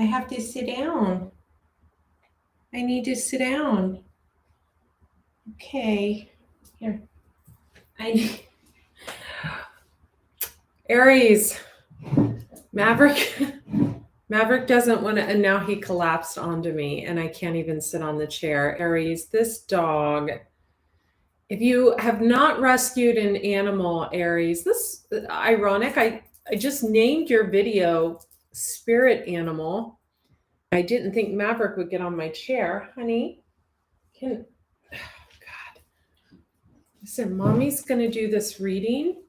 I have to sit down. I need to sit down. Okay. Here. Aries. Maverick doesn't want to, and now he collapsed onto me and I can't even sit on the chair. Aries, this dog, if you have not rescued an animal, Aries, this ironic, I just named your video Spirit Animal. I didn't think Maverick would get on my chair. Honey, God. Listen, Mommy's going to do this reading.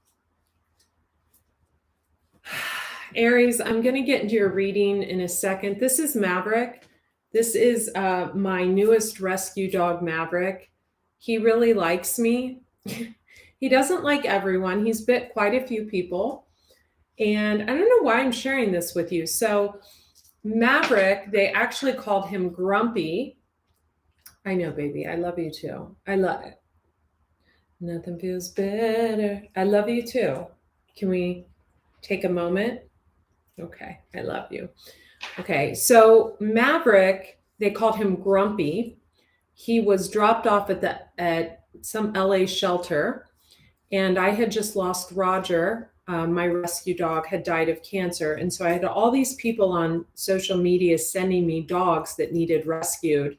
Aries, I'm going to get into your reading in a second. This is Maverick. This is my newest rescue dog, Maverick. He really likes me. He doesn't like everyone. He's bit quite a few people. And I don't know why I'm sharing this with you. So Maverick, they actually called him Grumpy. I know, baby. I love you too. I love it. Nothing feels better. I love you too. Can we take a moment? Okay, I love you. Okay, so Maverick, they called him Grumpy. He was dropped off at some LA shelter, and I had just lost Roger. My rescue dog had died of cancer, and so I had all these people on social media sending me dogs that needed rescued.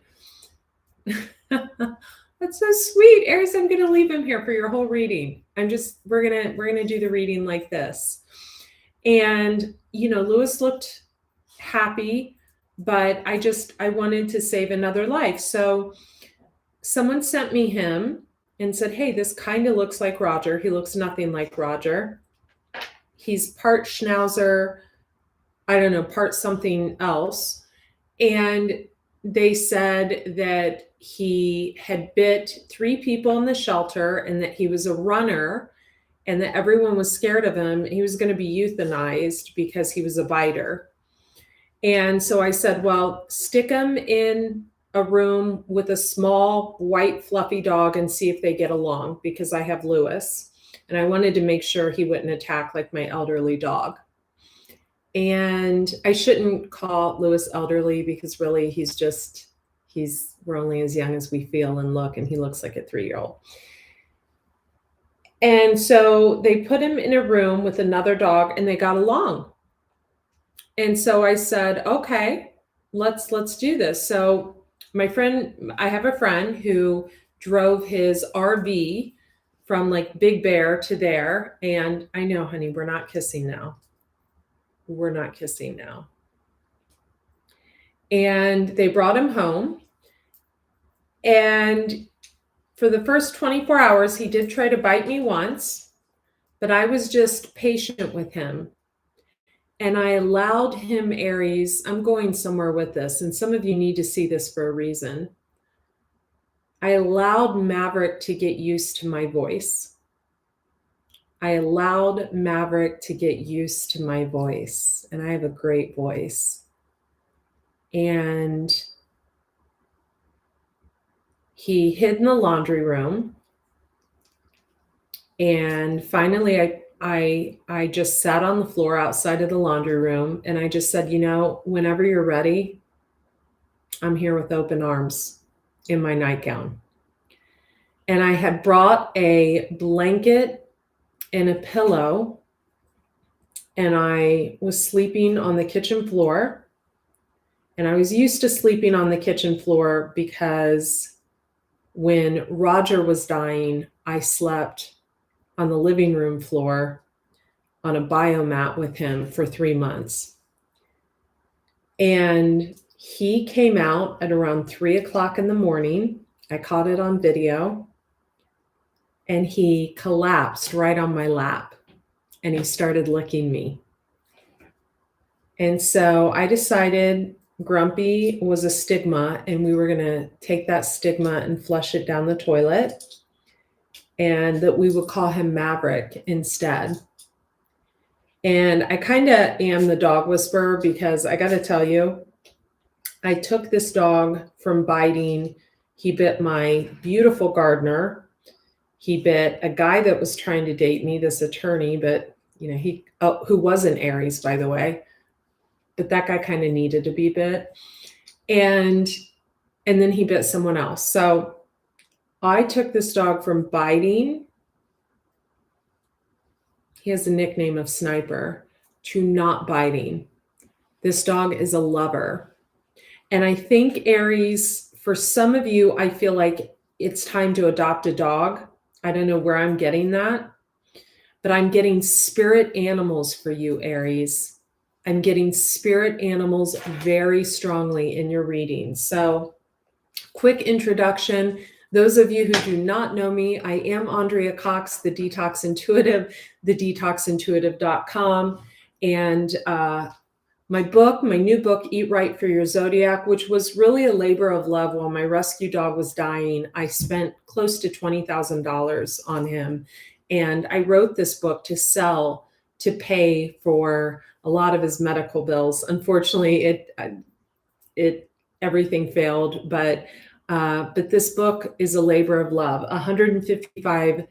That's so sweet, Aries. I'm going to leave him here for your whole reading. We're gonna do the reading like this. And, you know, Lewis looked happy, but I wanted to save another life. So someone sent me him and said, hey, this kind of looks like Roger. He looks nothing like Roger. He's part Schnauzer, I don't know, part something else. And they said that he had bit 3 people in the shelter and that he was a runner and that everyone was scared of him. He was going to be euthanized because he was a biter. And so I said, well, stick him in a room with a small, white, fluffy dog and see if they get along, because I have Lewis. And I wanted to make sure he wouldn't attack like my elderly dog. And I shouldn't call Lewis elderly because really we're only as young as we feel and look, and he looks like a 3-year-old. And so they put him in a room with another dog and they got along. And so I said, okay, let's do this. So I have a friend who drove his RV from like Big Bear to there. And I know, honey, we're not kissing now. We're not kissing now. And they brought him home. And for the first 24 hours, he did try to bite me once, but I was just patient with him. And I allowed him, Aries, I'm going somewhere with this, and some of you need to see this for a reason. I allowed Maverick to get used to my voice. I allowed Maverick to get used to my voice, and I have a great voice. And he hid in the laundry room. And finally, I just sat on the floor outside of the laundry room. And I just said, you know, whenever you're ready, I'm here with open arms in my nightgown. And I had brought a blanket and a pillow. And I was sleeping on the kitchen floor. And I was used to sleeping on the kitchen floor because when Roger was dying, I slept on the living room floor on a biomat with him for 3 months. And he came out at around 3 o'clock in the morning. I caught it on video. And he collapsed right on my lap. And he started licking me. And so I decided Grumpy was a stigma, and we were going to take that stigma and flush it down the toilet, and that we would call him Maverick instead. And I kind of am the dog whisperer because I got to tell you, I took this dog from biting. He bit my beautiful gardener. He bit a guy that was trying to date me, this attorney, but you know, who was an Aries, by the way. but that guy kind of needed to be bit. And then he bit someone else. So I took this dog from biting, he has a nickname of Sniper, to not biting. This dog is a lover. And I think, Aries, for some of you, I feel like it's time to adopt a dog. I don't know where I'm getting that, but I'm getting spirit animals for you, Aries. I'm getting spirit animals very strongly in your reading. So quick introduction. Those of you who do not know me, I am Andrea Cox, the Detox Intuitive, 𝑑etoxintuitive.com. And my new book, Eat Right for Your Zodiac, which was really a labor of love. While my rescue dog was dying, I spent close to $20,000 on him. And I wrote this book to sell, to pay for a lot of his medical bills. Unfortunately, everything failed, but this book is a labor of love. 155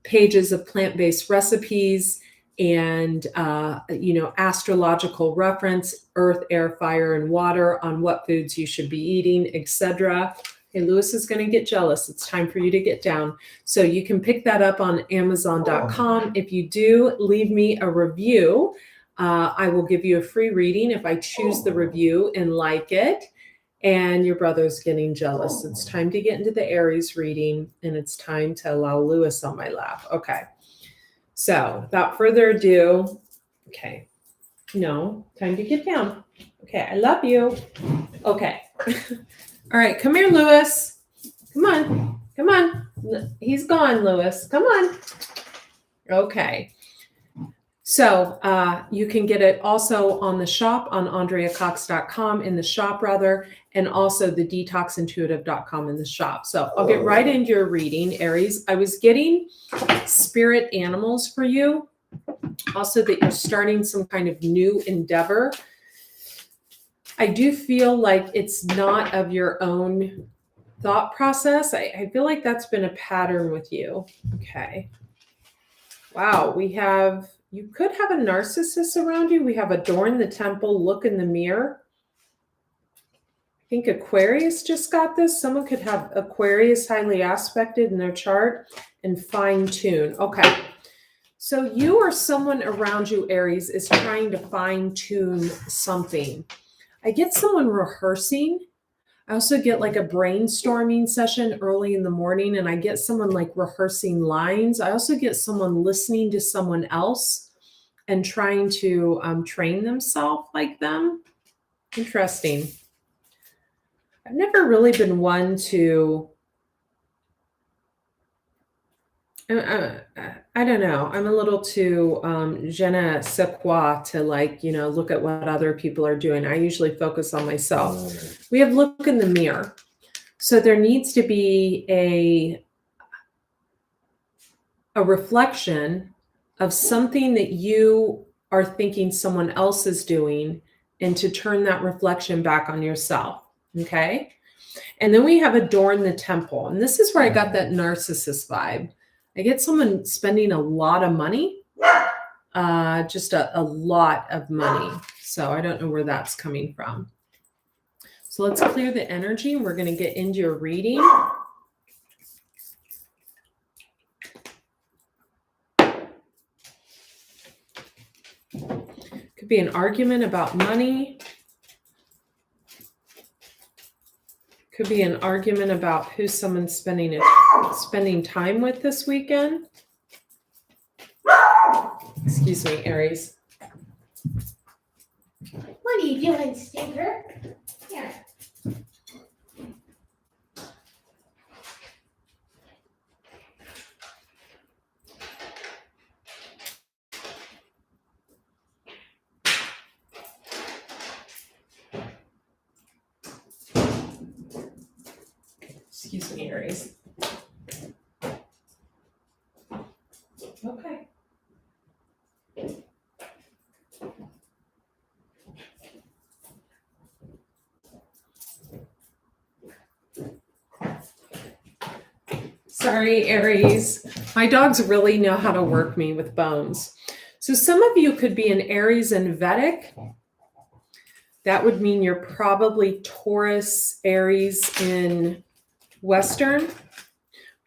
pages of plant-based recipes and astrological reference, earth, air, fire, and water on what foods you should be eating, etc. Hey, Lewis is going to get jealous. It's time for you to get down. So you can pick that up on Amazon.com. If you do, leave me a review. I will give you a free reading if I choose the review and like it. And your brother's getting jealous. It's time to get into the Aries reading, and it's time to allow Lewis on my lap. Okay. So without further ado, okay. No, time to get down. Okay, I love you. Okay. All right, come here, Lewis. Come on. Come on. He's gone, Lewis. Come on. Okay. So you can get it also on the shop on AndreaCox.com in the shop rather, and also the detoxintuitive.com in the shop. So I'll get right into your reading, Aries. I was getting spirit animals for you. Also that you're starting some kind of new endeavor. I do feel like it's not of your own thought process. I feel like that's been a pattern with you. Okay. Wow, you could have a narcissist around you. We have adorn the temple, look in the mirror. I think Aquarius just got this. Someone could have Aquarius highly aspected in their chart and fine tune. Okay. So you or someone around you, Aries, is trying to fine tune something. I get someone rehearsing. I also get like a brainstorming session early in the morning, and I get someone like rehearsing lines. I also get someone listening to someone else and trying to train themselves like them. Interesting. I've never really been one to, I don't know. I'm a little too je ne sais quoi to look at what other people are doing. I usually focus on myself. We have look in the mirror. So there needs to be a reflection of something that you are thinking someone else is doing, and to turn that reflection back on yourself. Okay. And then we have adorn the temple. And this is where I got that narcissist vibe. I get someone spending a lot of money, just a lot of money. So I don't know where that's coming from. So let's clear the energy. We're going to get into your reading. Could be an argument about money. Could be an argument about who someone's spending time with this weekend. Excuse me, Aries. What are you doing, Stinker? Here. Excuse me, Aries. Okay. Sorry, Aries. My dogs really know how to work me with bones. So some of you could be an Aries and Vedic. That would mean you're probably Taurus, Aries in Western.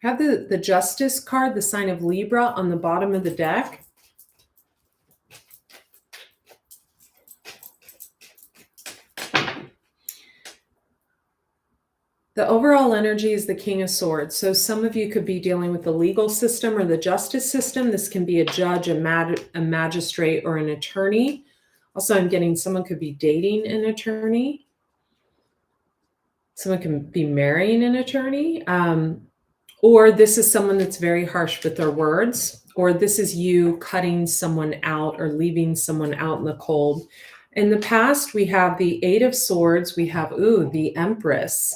I have the Justice card, the sign of Libra, on the bottom of the deck. The overall energy is the King of Swords. So some of you could be dealing with the legal system or the justice system. This can be a judge, a magistrate, or an attorney. Also, I'm getting someone could be dating an attorney. Someone can be marrying an attorney. Or this is someone that's very harsh with their words. Or this is you cutting someone out or leaving someone out in the cold. In the past, we have the Eight of Swords. We have, the Empress.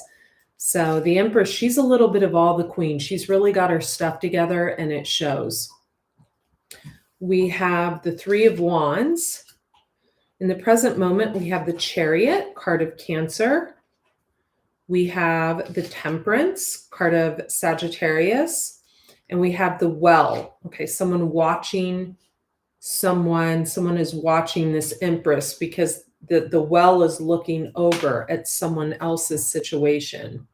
So the Empress, she's a little bit of all the queen. She's really got her stuff together and it shows. We have the Three of Wands. In the present moment, we have the Chariot, card of Cancer. We have the Temperance, card of Sagittarius. And we have the Well. Okay, someone watching someone is watching this Empress because the Well is looking over at someone else's situation.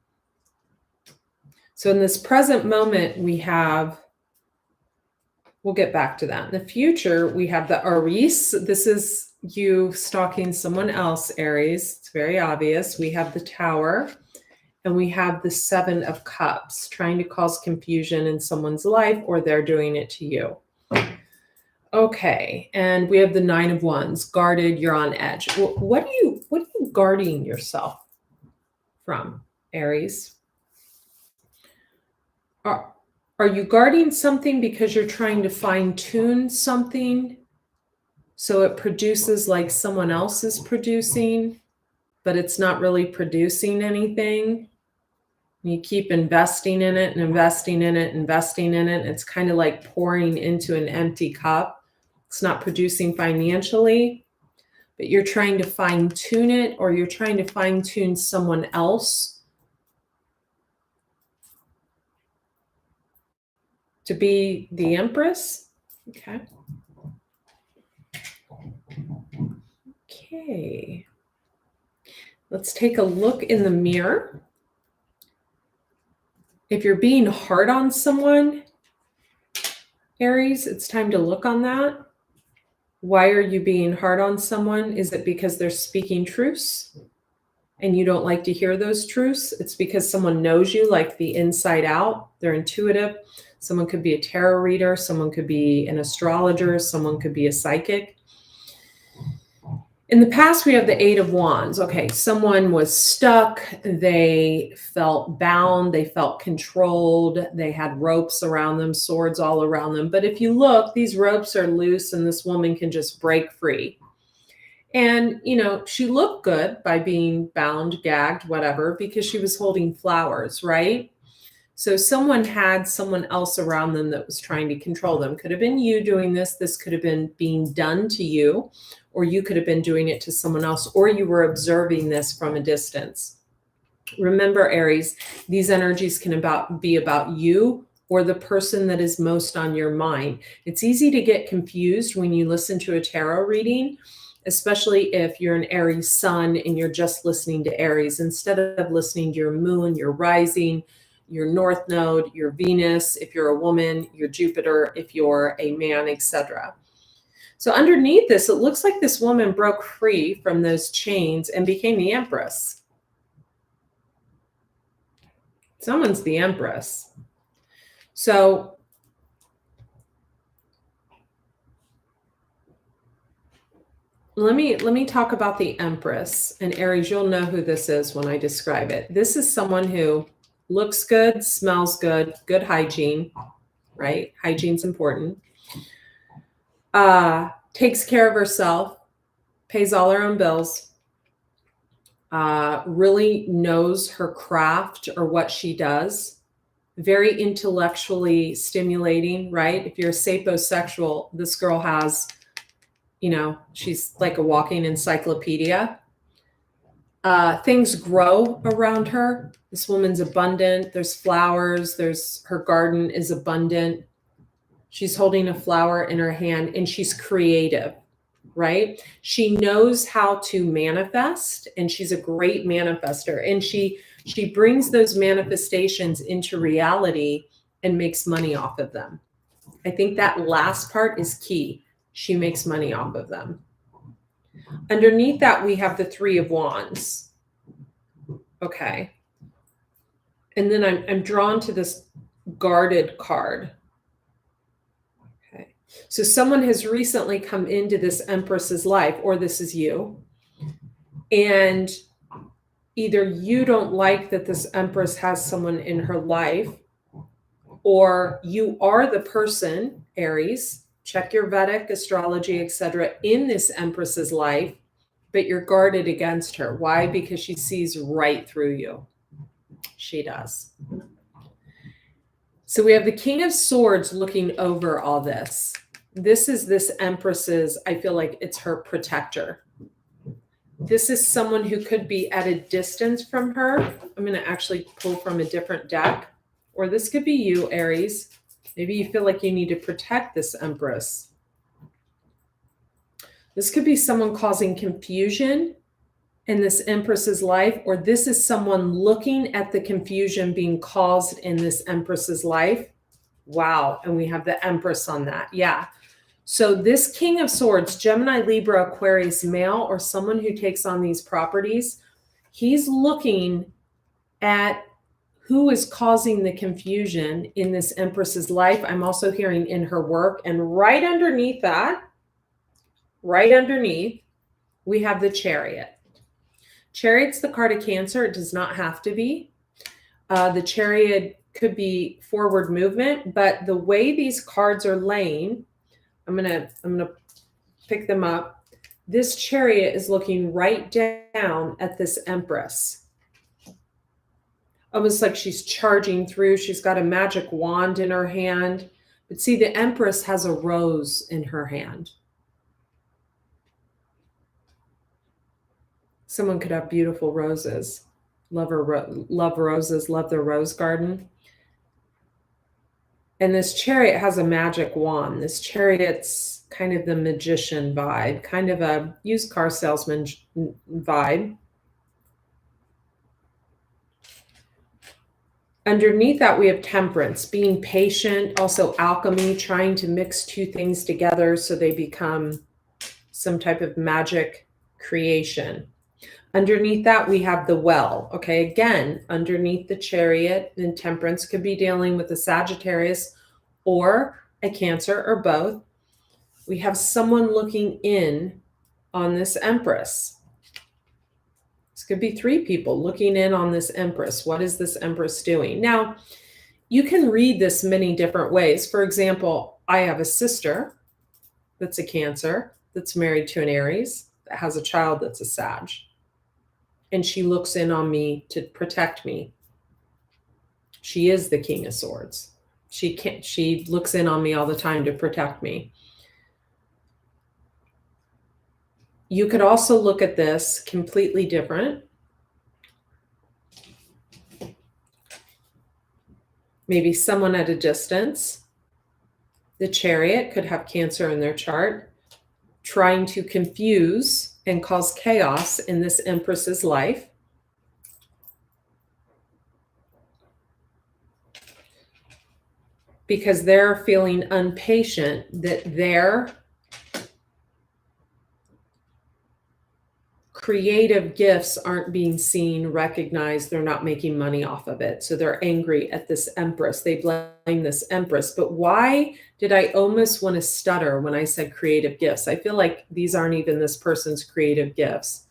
So in this present moment, we have, we'll get back to that. In the future, we have the Aries. This is you stalking someone else, Aries. It's very obvious. We have the Tower, and we have the Seven of Cups, trying to cause confusion in someone's life, or they're doing it to you. Okay, and we have the Nine of Wands, guarded, you're on edge. What are you guarding yourself from, Aries? Are you guarding something because you're trying to fine-tune something so it produces like someone else is producing, but it's not really producing anything? You keep investing in it and investing in it, investing in it. It's kind of like pouring into an empty cup. It's not producing financially, but you're trying to fine-tune it, or you're trying to fine-tune someone else to be the Empress. Okay. Okay. Let's take a look in the mirror. If you're being hard on someone, Aries, it's time to look on that. Why are you being hard on someone? Is it because they're speaking truths and you don't like to hear those truths? It's because someone knows you like the inside out. They're intuitive. Someone could be a tarot reader. Someone could be an astrologer. Someone could be a psychic. In the past, we have the Eight of Wands. Okay, someone was stuck. They felt bound. They felt controlled. They had ropes around them, swords all around them. But if you look, these ropes are loose and this woman can just break free. And, she looked good by being bound, gagged, whatever, because she was holding flowers, right? So someone had someone else around them that was trying to control them. Could have been you doing this. This could have been being done to you, or you could have been doing it to someone else, or you were observing this from a distance. Remember, Aries, these energies can be about you or the person that is most on your mind. It's easy to get confused when you listen to a tarot reading, especially if you're an Aries sun and you're just listening to Aries instead of listening to your moon, your rising, your north node, your Venus, if you're a woman, your Jupiter, if you're a man, etc. So underneath this, it looks like this woman broke free from those chains and became the Empress. Someone's the Empress. So let me talk about the Empress. And Aries, you'll know who this is when I describe it. This is someone who looks good, smells good, good hygiene, right? Hygiene's important. Takes care of herself, pays all her own bills, really knows her craft or what she does. Very intellectually stimulating, right? If you're a sapiosexual, this girl has, she's like a walking encyclopedia. Things grow around her. This woman's abundant. There's flowers. Her garden is abundant. She's holding a flower in her hand and she's creative. right? She knows how to manifest, and she's a great manifester. And she brings those manifestations into reality and makes money off of them. I think that last part is key. She makes money off of them. Underneath that, we have the Three of Wands. Okay. And then I'm drawn to this guarded card. Okay. So someone has recently come into this Empress's life, or this is you. And either you don't like that this Empress has someone in her life, or you are the person, Aries, check your Vedic astrology, etc., in this Empress's life, but you're guarded against her. Why? Because she sees right through you. She does. So we have the King of Swords looking over all this. This is this Empress's, I feel like it's her protector. This is someone who could be at a distance from her. I'm going to actually pull from a different deck. Or this could be you, Aries. Maybe you feel like you need to protect this Empress. This could be someone causing confusion in this Empress's life, or this is someone looking at the confusion being caused in this Empress's life. Wow. And we have the Empress on that. Yeah. So this King of Swords, Gemini, Libra, Aquarius, male, or someone who takes on these properties, he's looking at who is causing the confusion in this Empress's life. I'm also hearing in her work. And right underneath that, we have the Chariot. Chariot's the card of Cancer. It does not have to be. The Chariot could be forward movement, but the way these cards are laying, I'm gonna pick them up. This Chariot is looking right down at this Empress. Almost like she's charging through. She's got a magic wand in her hand. But see, the Empress has a rose in her hand. Someone could have beautiful roses. Love roses, love their rose garden. And this Chariot has a magic wand. This Chariot's kind of the magician vibe, kind of a used car salesman vibe. Underneath that, we have Temperance, being patient, also alchemy, trying to mix two things together so they become some type of magic creation. Underneath that, we have the Well. Okay, again, underneath the Chariot and Temperance could be dealing with a Sagittarius or a Cancer or both. We have someone looking in on this Empress. This could be three people looking in on this Empress. What is this Empress doing? Now, you can read this many different ways. For example, I have a sister that's a Cancer that's married to an Aries that has a child that's a Sag. And she looks in on me to protect me. She is the King of Swords. She looks in on me all the time to protect me. You could also look at this completely different. Maybe someone at a distance. The Chariot could have Cancer in their chart, trying to confuse and cause chaos in this Empress's life. Because they're feeling impatient that their creative gifts aren't being seen, recognized. They're not making money off of it. So they're angry at this Empress. They blame this Empress. But why did I almost want to stutter when I said creative gifts? I feel like these aren't even this person's creative gifts.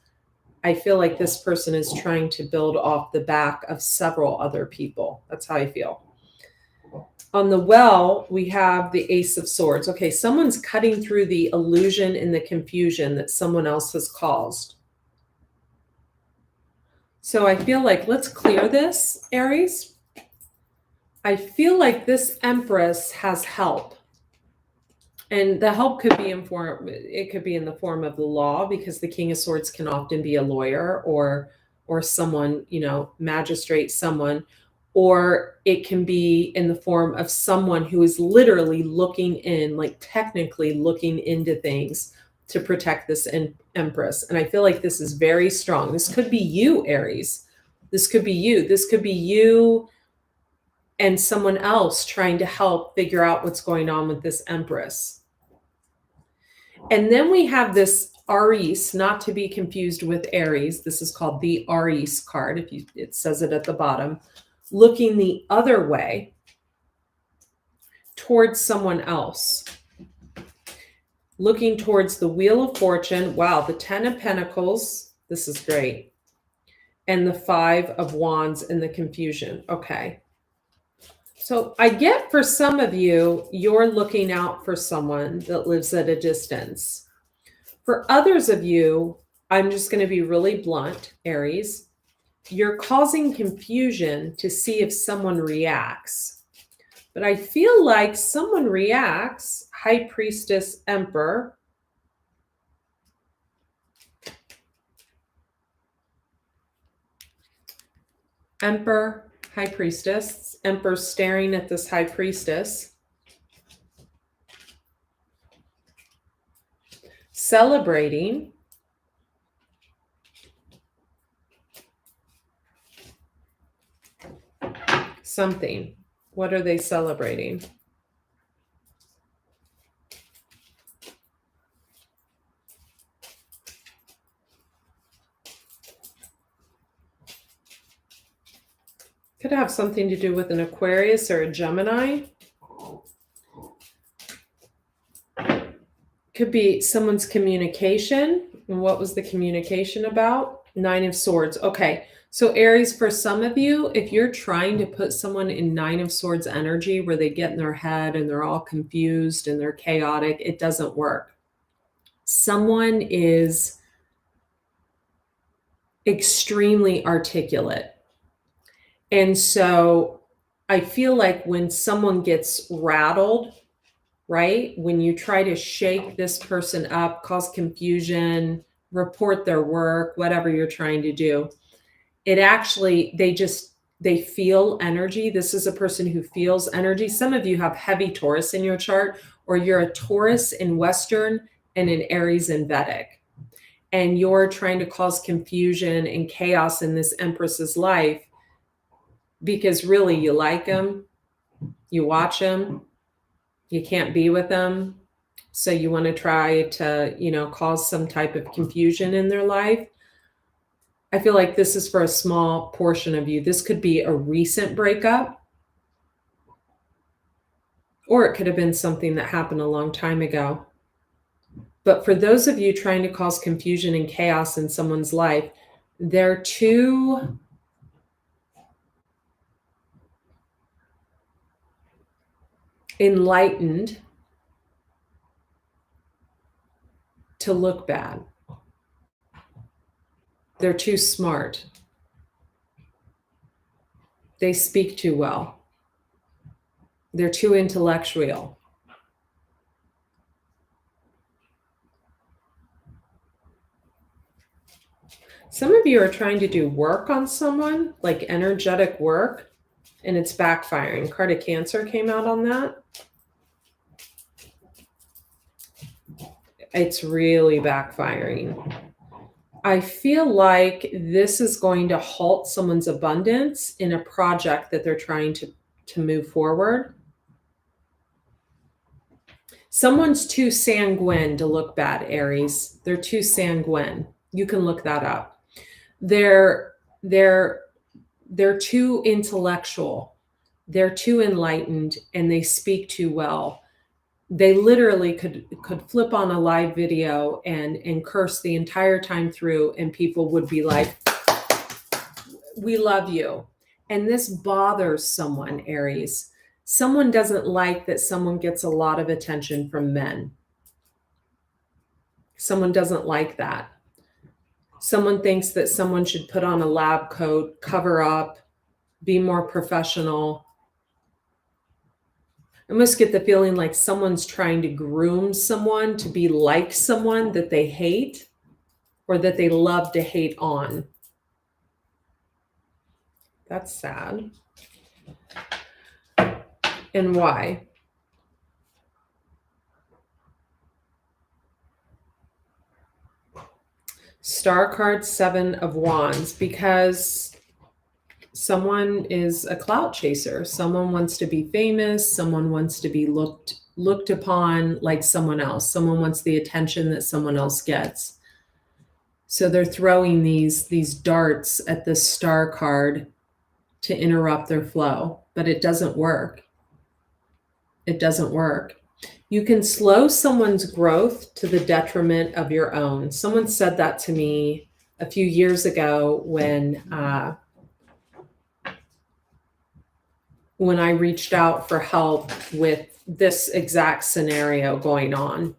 I feel like this person is trying to build off the back of several other people. That's how I feel. On the Well, we have the Ace of Swords. Okay, someone's cutting through the illusion and the confusion that someone else has caused. So I feel like, let's clear this, Aries. I feel like this Empress has help. And the help could be in the form of the law, because the King of Swords can often be a lawyer or someone, magistrate, someone, or it can be in the form of someone who is literally looking in, like technically looking into things to protect this Empress. And I feel like this is very strong. This could be you, Aries. This could be you. This could be you and someone else trying to help figure out what's going on with this Empress. And then we have this Aries, not to be confused with Aries. This is called the Aries card. It says it at the bottom, looking the other way towards someone else. Looking towards the Wheel of Fortune. Wow, the 10 of Pentacles. This is great. And the 5 of Wands and the confusion. Okay. So I get for some of you, you're looking out for someone that lives at a distance. For others of you, I'm just going to be really blunt, Aries. You're causing confusion to see if someone reacts. But I feel like someone reacts. High Priestess, Emperor. Emperor, High Priestess. Emperor staring at this High Priestess. Celebrating. Something. What are they celebrating? Could have something to do with an Aquarius or a Gemini. Could be someone's communication. And what was the communication about? 9 of Swords. Okay. So Aries, for some of you, if you're trying to put someone in 9 of Swords energy where they get in their head and they're all confused and they're chaotic, it doesn't work. Someone is extremely articulate. And so I feel like when someone gets rattled, right? When you try to shake this person up, cause confusion, report their work, whatever you're trying to do, it actually, they feel energy. This is a person who feels energy. Some of you have heavy Taurus in your chart, or you're a Taurus in Western and an Aries in Vedic. And you're trying to cause confusion and chaos in this Empress's life because really you like them, you watch them, you can't be with them. So you want to try to, cause some type of confusion in their life. I feel like this is for a small portion of you. This could be a recent breakup, or it could have been something that happened a long time ago. But for those of you trying to cause confusion and chaos in someone's life, they're too enlightened to look bad. They're too smart. They speak too well. They're too intellectual. Some of you are trying to do work on someone, like energetic work, and it's backfiring. Card of Cancer came out on that. It's really backfiring. I feel like this is going to halt someone's abundance in a project that they're trying to move forward. Someone's too sanguine to look bad, Aries. They're too sanguine. You can look that up. They're too intellectual. They're too enlightened, and they speak too well. They literally could flip on a live video and curse the entire time through, and people would be like, we love you. And this bothers someone, Aries. Someone doesn't like that someone gets a lot of attention from men. Someone doesn't like that. Someone thinks that someone should put on a lab coat, cover up, be more professional. I almost get the feeling like someone's trying to groom someone to be like someone that they hate or that they love to hate on. That's sad. And why? Star card, 7 of Wands, because someone is a clout chaser. Someone wants to be famous. Someone wants to be looked upon like someone else. Someone wants the attention that someone else gets. So they're throwing these darts at this star card to interrupt their flow, but it doesn't work. It doesn't work. You can slow someone's growth to the detriment of your own. Someone said that to me a few years ago when I reached out for help with this exact scenario going on.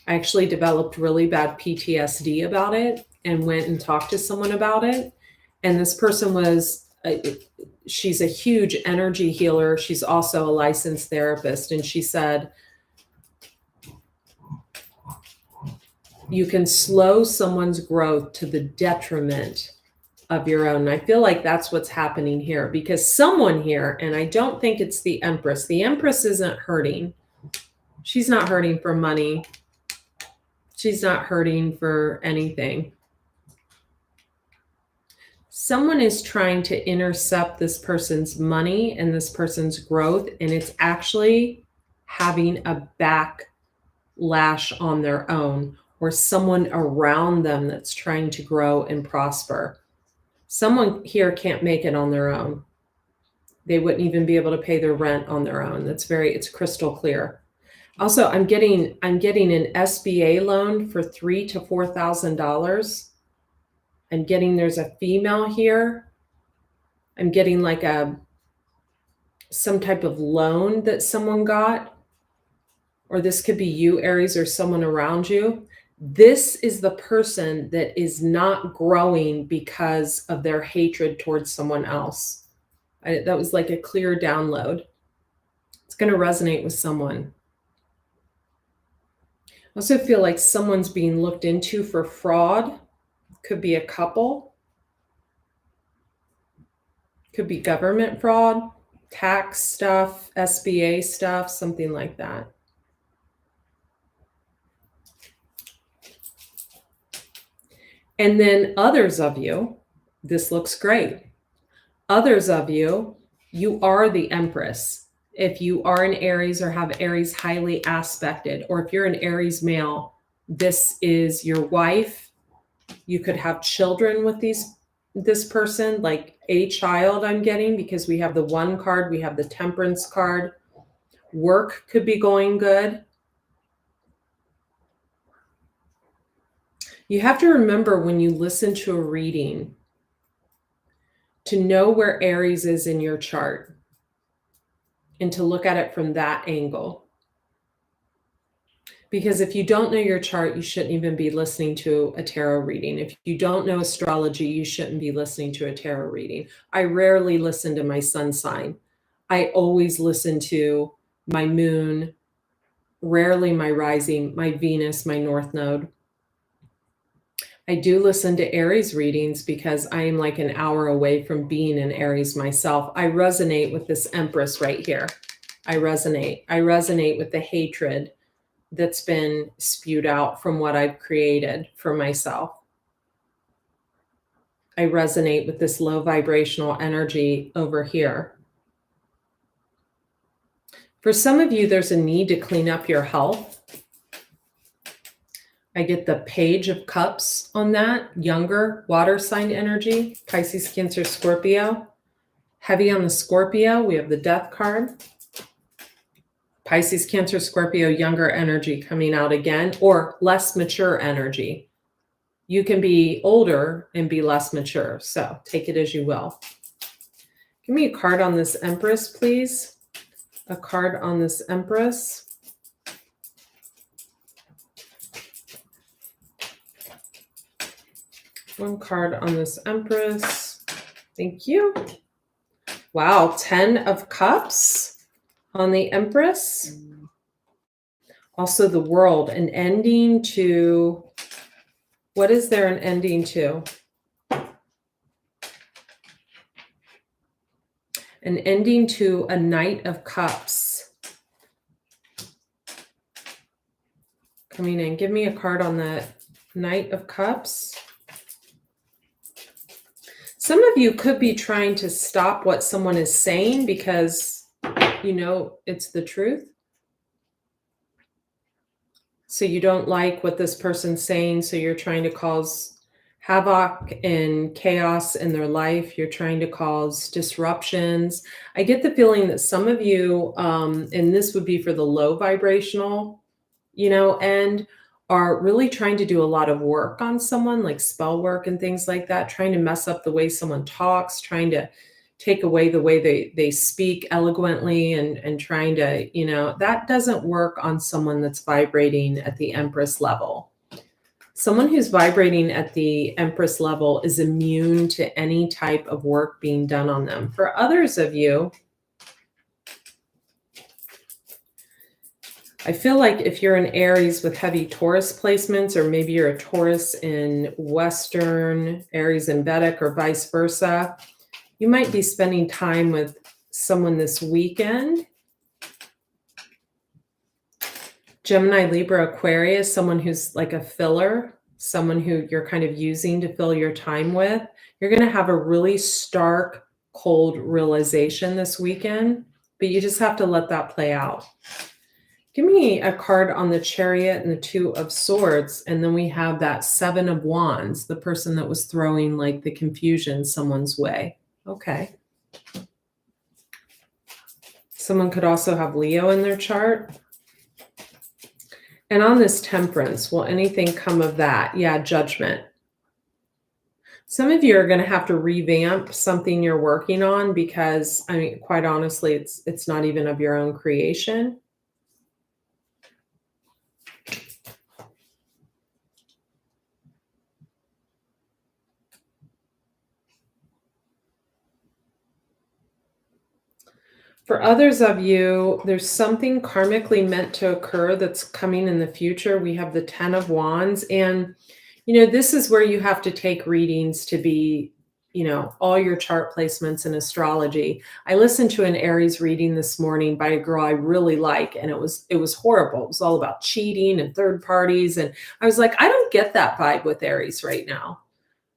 I actually developed really bad PTSD about it and went and talked to someone about it. And this person was, she's a huge energy healer. She's also a licensed therapist. And she said, you can slow someone's growth to the detriment of your own. And I feel like that's what's happening here, because someone here, and I don't think it's the Empress. The Empress isn't hurting. She's not hurting for money. She's not hurting for anything. Someone is trying to intercept this person's money and this person's growth, and it's actually having a backlash on their own, or someone around them that's trying to grow and prosper. Someone here can't make it on their own. They wouldn't even be able to pay their rent on their own. It's crystal clear. Also, I'm getting an SBA loan for $3,000 to $4,000. I'm getting, there's a female here. I'm getting like some type of loan that someone got, or this could be you, Aries, or someone around you. This is the person that is not growing because of their hatred towards someone else. That was like a clear download. It's going to resonate with someone. I also feel like someone's being looked into for fraud. Could be a couple. Could be government fraud, tax stuff, SBA stuff, something like that. And then others of you, this looks great. Others of you, you are the Empress. If you are an Aries or have Aries highly aspected, or if you're an Aries male, this is your wife. You could have children with this person, like a child I'm getting, because we have the 1 card, we have the Temperance card. Work could be going good. You have to remember when you listen to a reading to know where Aries is in your chart and to look at it from that angle. Because if you don't know your chart, you shouldn't even be listening to a tarot reading. If you don't know astrology, you shouldn't be listening to a tarot reading. I rarely listen to my sun sign. I always listen to my moon, rarely my rising, my Venus, my North Node. I do listen to Aries readings because I am like an hour away from being an Aries myself. I resonate with this Empress right here. I resonate with the hatred that's been spewed out from what I've created for myself. I resonate with this low vibrational energy over here. For some of you, there's a need to clean up your health. I get the Page of Cups on that, younger water sign energy, Pisces, Cancer, Scorpio. Heavy on the Scorpio, we have the Death card. Pisces, Cancer, Scorpio, younger energy coming out again, or less mature energy. You can be older and be less mature, so take it as you will. Give me a card on this Empress, please. A card on this Empress. One card on this Empress. Thank you. Wow, 10 of Cups on the Empress. Also the World, an ending to, what is there an ending to? An ending to a Knight of Cups. Coming in, give me a card on that Knight of Cups. Some of you could be trying to stop what someone is saying because you know it's the truth. So you don't like what this person's saying, so you're trying to cause havoc and chaos in their life. You're trying to cause disruptions. I get the feeling that some of you, and this would be for the low vibrational, end, are really trying to do a lot of work on someone, like spell work and things like that, trying to mess up the way someone talks, trying to take away the way they speak eloquently and trying to, that doesn't work on someone that's vibrating at the Empress level. Someone who's vibrating at the Empress level is immune to any type of work being done on them. For others of you, I feel like if you're an Aries with heavy Taurus placements, or maybe you're a Taurus in Western Aries and Vedic or vice versa, you might be spending time with someone this weekend. Gemini, Libra, Aquarius, someone who's like a filler, someone who you're kind of using to fill your time with. You're going to have a really stark, cold realization this weekend, but you just have to let that play out. Give me a card on the Chariot and the Two of Swords, and then we have that Seven of Wands, the person that was throwing like the confusion someone's way. Okay. Someone could also have Leo in their chart. And on this Temperance, will anything come of that? Yeah, Judgment. Some of you are going to have to revamp something you're working on because, I mean, quite honestly, it's not even of your own creation. For others of you, there's something karmically meant to occur that's coming in the future. We have the 10 of Wands. And, this is where you have to take readings to be, all your chart placements in astrology. I listened to an Aries reading this morning by a girl I really like, and it was horrible. It was all about cheating and third parties. And I was like, I don't get that vibe with Aries right now.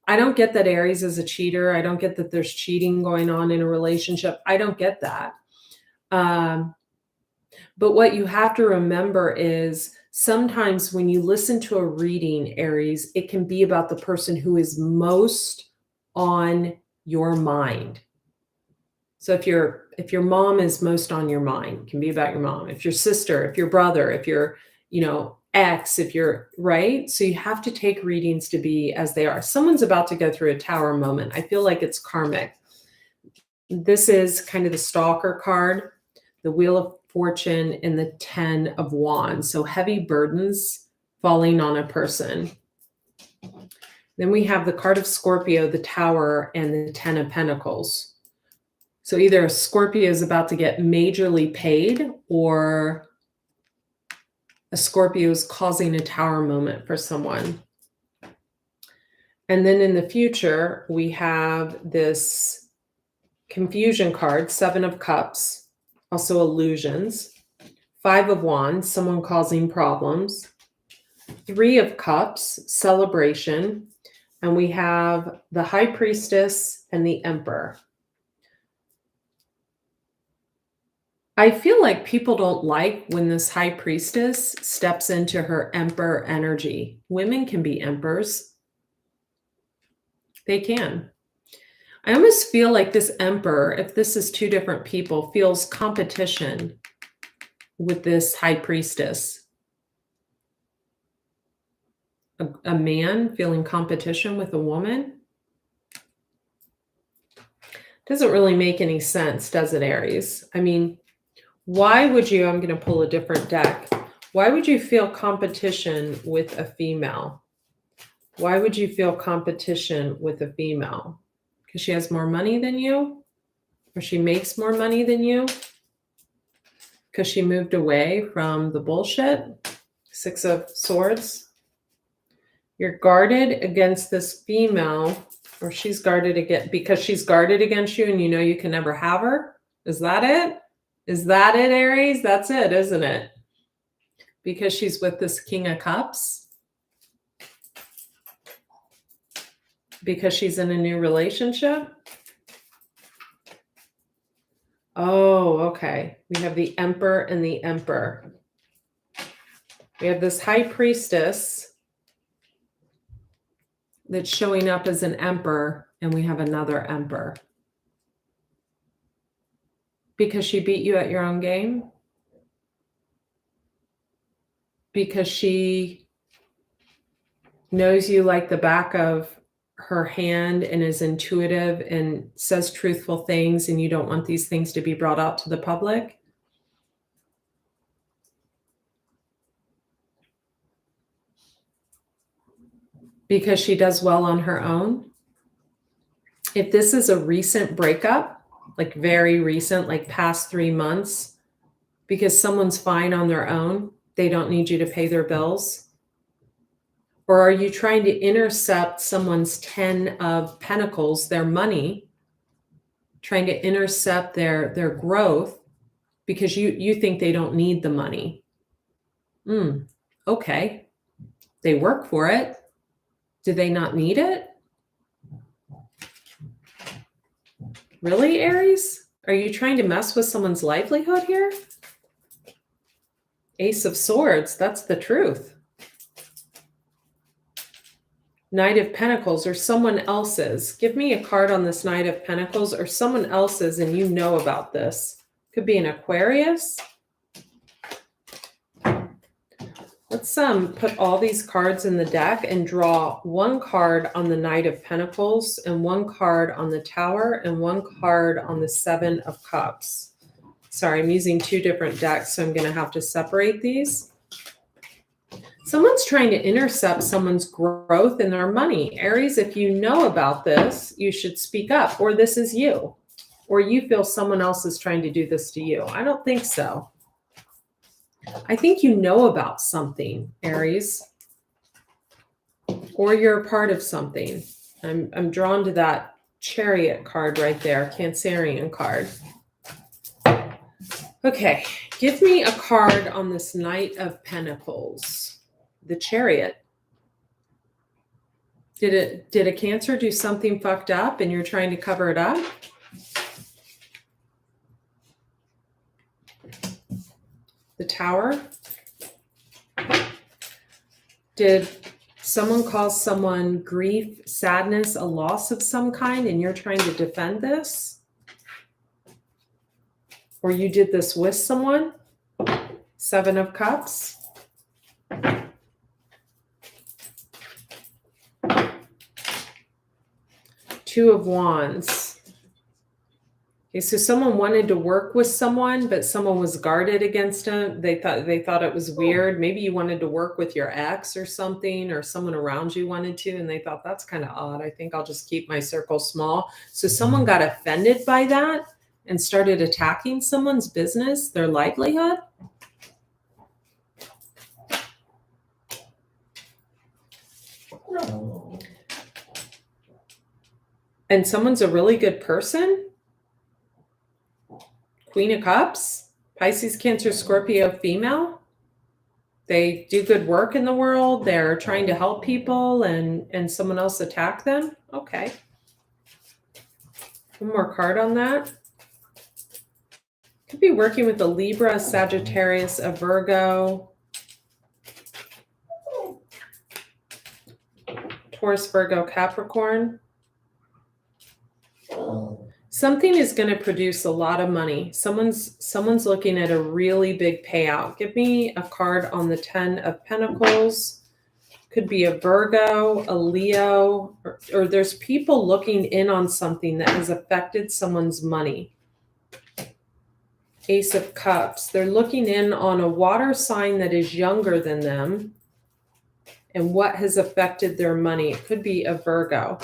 I don't get that Aries is a cheater. I don't get that there's cheating going on in a relationship. I don't get that. But what you have to remember is sometimes when you listen to a reading, Aries, it can be about the person who is most on your mind. So if your mom is most on your mind, it can be about your mom. If your sister, if your brother, if your, ex, if you're right. So you have to take readings to be as they are. Someone's about to go through a tower moment. I feel like it's karmic. This is kind of the Stalker card, the Wheel of Fortune, and the 10 of Wands. So heavy burdens falling on a person. Then we have the card of Scorpio, the Tower, and the 10 of Pentacles. So either a Scorpio is about to get majorly paid, or a Scorpio is causing a tower moment for someone. And then in the future, we have this confusion card, 7 of Cups, also illusions, 5 of Wands, someone causing problems, 3 of Cups, celebration, and we have the High Priestess and the Emperor. I feel like people don't like when this High Priestess steps into her Emperor energy. Women can be emperors. They can. I almost feel like this Emperor, if this is two different people, feels competition with this High Priestess. A man feeling competition with a woman? Doesn't really make any sense, does it, Aries? I mean, why would you, I'm going to pull a different deck. Why would you feel competition with a female? Why would you feel competition with a female? Because she has more money than you? Or she makes more money than you? Because she moved away from the bullshit? 6 of Swords. You're guarded against this female, or she's guarded against, because she's guarded against you and you know you can never have her? Is that it? Is that it, Aries? That's it, isn't it? Because she's with this King of Cups. Because she's in a new relationship? Oh, okay. We have the Emperor and the Emperor. We have this High Priestess that's showing up as an Emperor, and we have another Emperor. Because she beat you at your own game? Because she knows you like the back of her hand and is intuitive and says truthful things, and you don't want these things to be brought out to the public? Because she does well on her own? If this is a recent breakup, like very recent, like past 3 months, because someone's fine on their own, they don't need you to pay their bills? Or are you trying to intercept someone's 10 of Pentacles, their money, trying to intercept their growth because you think they don't need the money? Okay. They work for it. Do they not need it? Really, Aries? Are you trying to mess with someone's livelihood here? Ace of Swords, that's the truth. Knight of Pentacles or someone else's. Give me a card on this Knight of Pentacles or someone else's, and you know about this. Could be an Aquarius. Let's put all these cards in the deck and draw one card on the Knight of Pentacles and one card on the Tower and one card on the Seven of Cups. Sorry, I'm using 2 different decks, so I'm going to have to separate these. Someone's trying to intercept someone's growth in their money. Aries, if you know about this, you should speak up, or this is you, or you feel someone else is trying to do this to you. I don't think so. I think you know about something, Aries, or you're a part of something. I'm drawn to that Chariot card right there, Cancerian card. Okay, give me a card on this Knight of Pentacles. The Chariot. Did a Cancer do something fucked up and you're trying to cover it up? The Tower. Did someone cause someone grief, sadness, a loss of some kind, and you're trying to defend this? Or you did this with someone? Seven of Cups. Two of Wands. Okay, so someone wanted to work with someone, but someone was guarded against them. They thought it was weird. Maybe you wanted to work with your ex or something, or someone around you wanted to, and they thought that's kind of odd. I think I'll just keep my circle small. So someone got offended by that and started attacking someone's business, their livelihood. And someone's a really good person. Queen of Cups, Pisces, Cancer, Scorpio, female. They do good work in the world. They're trying to help people and someone else attack them. Okay. One more card on that. Could be working with a Libra, Sagittarius, a Virgo, Taurus, Virgo, Capricorn. Something is going to produce a lot of money. Someone's looking at a really big payout. Give me a card on the 10 of Pentacles. Could be a Virgo, a Leo, or there's people looking in on something that has affected someone's money. Ace of Cups. They're looking in on a water sign that is younger than them and what has affected their money. It could be a Virgo.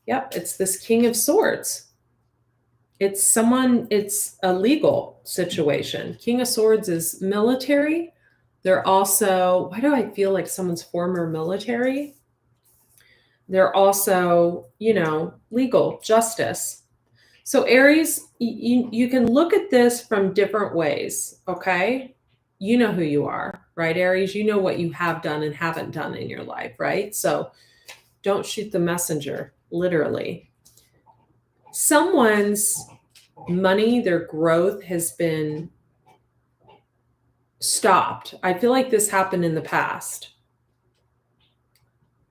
Yep, it's this King of Swords. It's a legal situation. King of Swords is military. They're also, why do I feel like someone's former military? They're also, legal, justice. So Aries, you can look at this from different ways, okay? You know who you are, right, Aries? You know what you have done and haven't done in your life, right? So Don't shoot the messenger, literally. Someone's money, their growth has been stopped. I feel like this happened in the past.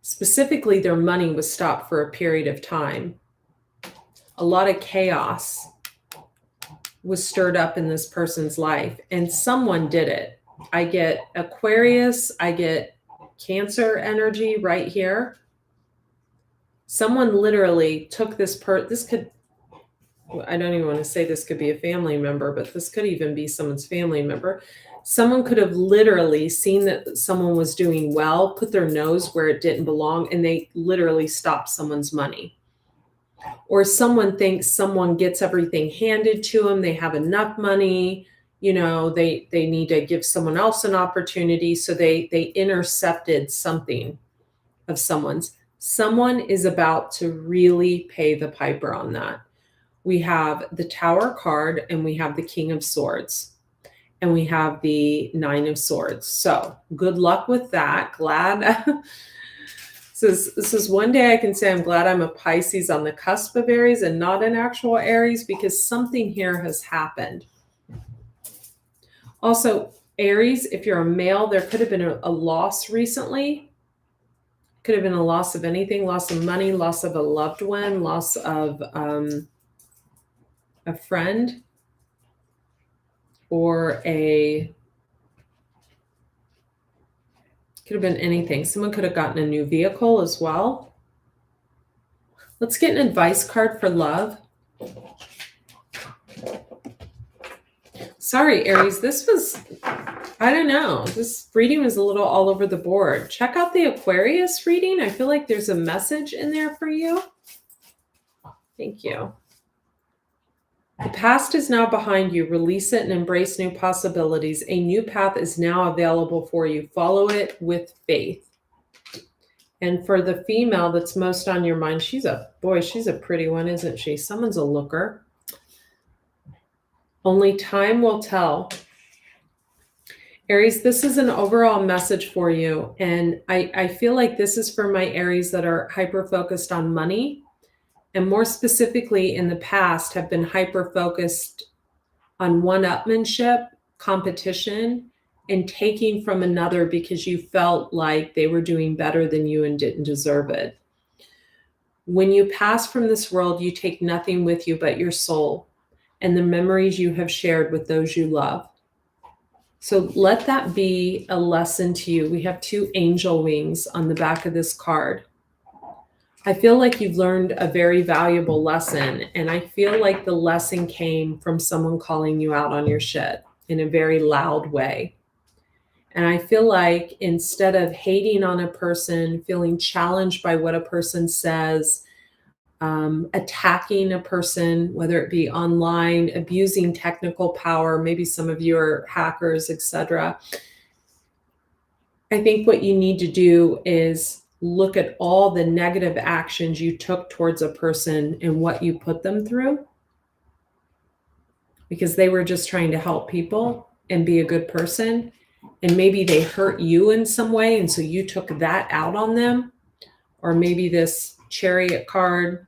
Specifically, their money was stopped for a period of time. A lot of chaos was stirred up in this person's life, and someone did it. I get Aquarius, I get Cancer energy right here. Someone literally took this I don't even want to say this could be a family member, but this could even be someone's family member. Someone could have literally seen that someone was doing well, put their nose where it didn't belong, and they literally stopped someone's money. Or someone thinks someone gets everything handed to them, they have enough money, you know, they need to give someone else an opportunity, so they intercepted something of someone's. Someone is about to really pay the piper on that. We have the Tower card, and we have the King of Swords, and we have the Nine of Swords. So good luck with that. Glad. This is one day I can say I'm glad I'm a Pisces on the cusp of Aries and not an actual Aries, because something here has happened. Also, Aries, if you're a male, there could have been a loss recently. Could have been a loss of anything, loss of money, loss of a loved one, loss of a friend, or could have been anything. Someone could have gotten a new vehicle as well. Let's get an advice card for love. Sorry, Aries, this was, I don't know. This reading was a little all over the board. Check out the Aquarius reading. I feel like there's a message in there for you. Thank you. The past is now behind you. Release it and embrace new possibilities. A new path is now available for you. Follow it with faith. And for the female that's most on your mind, she's a pretty one, isn't she? Someone's a looker. Only time will tell. Aries, this is an overall message for you. And I feel like this is for my Aries that are hyper-focused on money, and more specifically in the past have been hyper-focused on one-upmanship, competition, and taking from another because you felt like they were doing better than you and didn't deserve it. When you pass from this world, you take nothing with you but your soul and the memories you have shared with those you love. So let that be a lesson to you. We have two angel wings on the back of this card. I feel like you've learned a very valuable lesson, and I feel like the lesson came from someone calling you out on your shit in a very loud way. And I feel like instead of hating on a person, feeling challenged by what a person says, attacking a person, whether it be online, abusing technical power, maybe some of you are hackers, etc. I think what you need to do is look at all the negative actions you took towards a person and what you put them through, because they were just trying to help people and be a good person. And maybe they hurt you in some way, and so you took that out on them. Or maybe this Chariot card,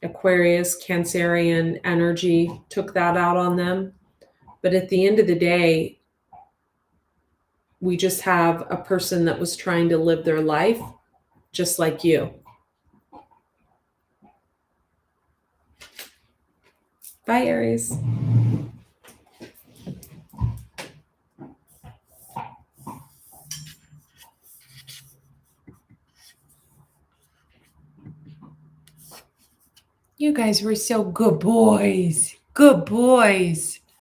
Aquarius, Cancerian energy, took that out on them. But at the end of the day, we just have a person that was trying to live their life just like you. Bye, Aries. You guys were so good boys. Good boys.